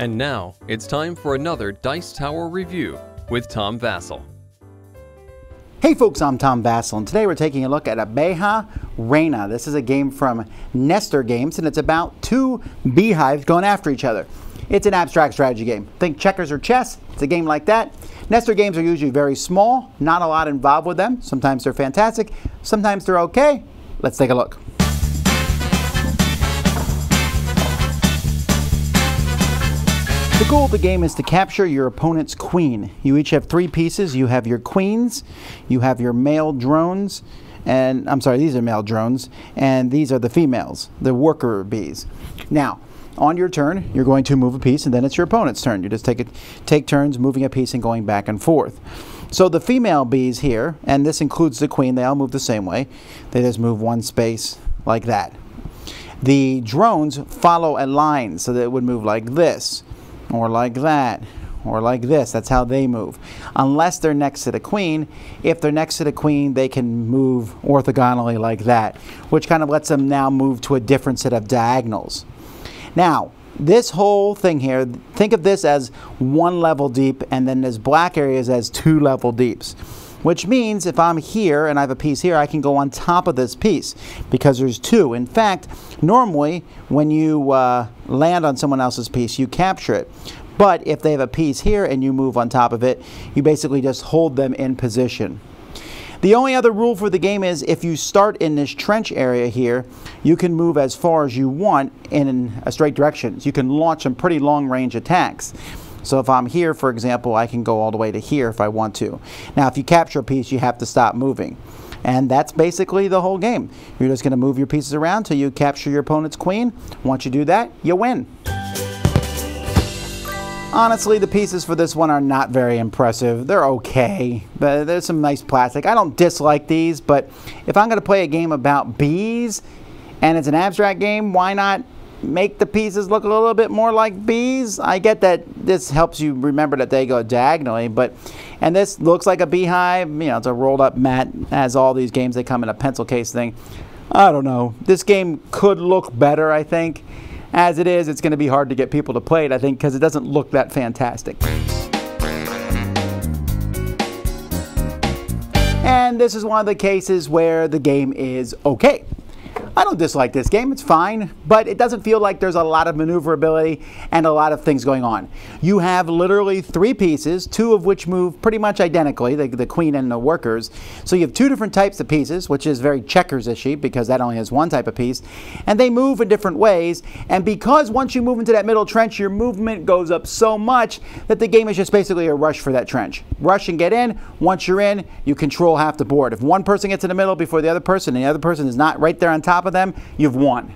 And now, it's time for another Dice Tower review with Tom Vasel. Hey folks, I'm Tom Vasel, and today we're taking a look at Abeja, Reina. This is a game from Nestorgames, and it's about two beehives going after each other. It's an abstract strategy game. Think checkers or chess. It's a game like that. Nestorgames are usually very small, not a lot involved with them. Sometimes they're fantastic, sometimes they're okay. Let's take a look. The goal of the game is to capture your opponent's queen. You each have three pieces. You have your queens, you have your male drones, and I'm sorry, these are male drones, and these are the females, the worker bees. Now, on your turn, you're going to move a piece, and then it's your opponent's turn. You just take turns moving a piece and going back and forth. So the female bees here, and this includes the queen, they all move the same way. They just move one space like that. The drones follow a line, so that it would move like this, or like that, or like this. That's how they move. Unless they're next to the queen. If they're next to the queen, they can move orthogonally like that, which kind of lets them now move to a different set of diagonals. Now, this whole thing here, think of this as one level deep, and then there's black areas as 2 level deeps. Which means if I'm here and I have a piece here, I can go on top of this piece because there's 2. In fact, normally when you land on someone else's piece, you capture it. But if they have a piece here and you move on top of it, you basically just hold them in position. The only other rule for the game is if you start in this trench area here, you can move as far as you want in a straight direction. You can launch some pretty long range attacks. So if I'm here, for example, I can go all the way to here if I want to. Now, if you capture a piece, you have to stop moving. And that's basically the whole game. You're just going to move your pieces around until you capture your opponent's queen. Once you do that, you win. Honestly, the pieces for this one are not very impressive. They're okay, but there's some nice plastic. I don't dislike these, but if I'm going to play a game about bees, and it's an abstract game, why not make the pieces look a little bit more like bees? I get that this helps you remember that they go diagonally, and this looks like a beehive. You know, it's a rolled up mat. As all these games, they come in a pencil case thing. I don't know. This game could look better, I think. As it is, it's going to be hard to get people to play it, I think, because it doesn't look that fantastic. And this is one of the cases where the game is okay. I don't dislike this game, it's fine, but it doesn't feel like there's a lot of maneuverability and a lot of things going on. You have literally 3 pieces, 2 of which move pretty much identically, the queen and the workers. So you have 2 different types of pieces, which is very checkers-ishy because that only has 1 type of piece, and they move in different ways, and because once you move into that middle trench, your movement goes up so much that the game is just basically a rush for that trench. Rush and get in. Once you're in, you control half the board. If one person gets in the middle before the other person, and the other person is not right there on top of them, you've won,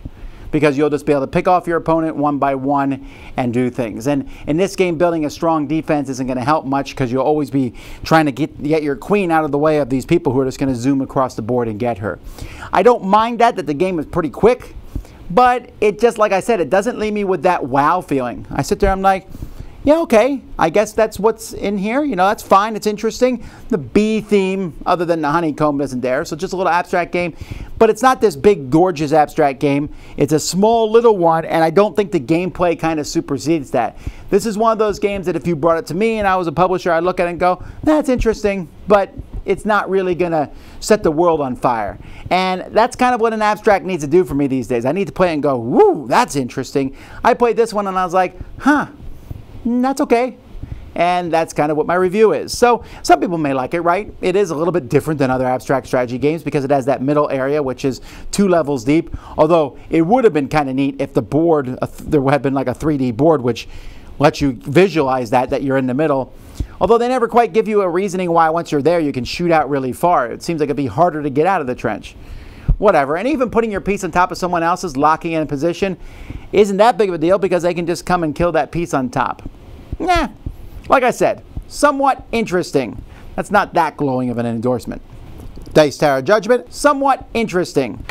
because you'll just be able to pick off your opponent one by one and do things. And in this game, building a strong defense isn't going to help much because you'll always be trying to get your queen out of the way of these people who are just going to zoom across the board and get her. I don't mind that the game is pretty quick, but it just, like I said, it doesn't leave me with that wow feeling. I sit there, I'm like, yeah, okay, I guess that's what's in here. You know, that's fine, it's interesting. The bee theme, other than the honeycomb, isn't there, so just a little abstract game. But it's not this big, gorgeous abstract game. It's a small, little one, and I don't think the gameplay kind of supersedes that. This is one of those games that if you brought it to me and I was a publisher, I'd look at it and go, that's interesting, but it's not really going to set the world on fire. And that's kind of what an abstract needs to do for me these days. I need to play it and go, woo, that's interesting. I played this one and I was like, huh. That's okay. And that's kind of what my review is. So some people may like it, right? It is a little bit different than other abstract strategy games because it has that middle area, which is 2 levels deep. Although it would have been kind of neat if the board, there had been like a 3D board, which lets you visualize that you're in the middle. Although they never quite give you a reasoning why once you're there you can shoot out really far. It seems like it'd be harder to get out of the trench. Whatever. And even putting your piece on top of someone else's, locking in position, isn't that big of a deal because they can just come and kill that piece on top. Nah, like I said, somewhat interesting. That's not that glowing of an endorsement. Dice Tower judgment, somewhat interesting.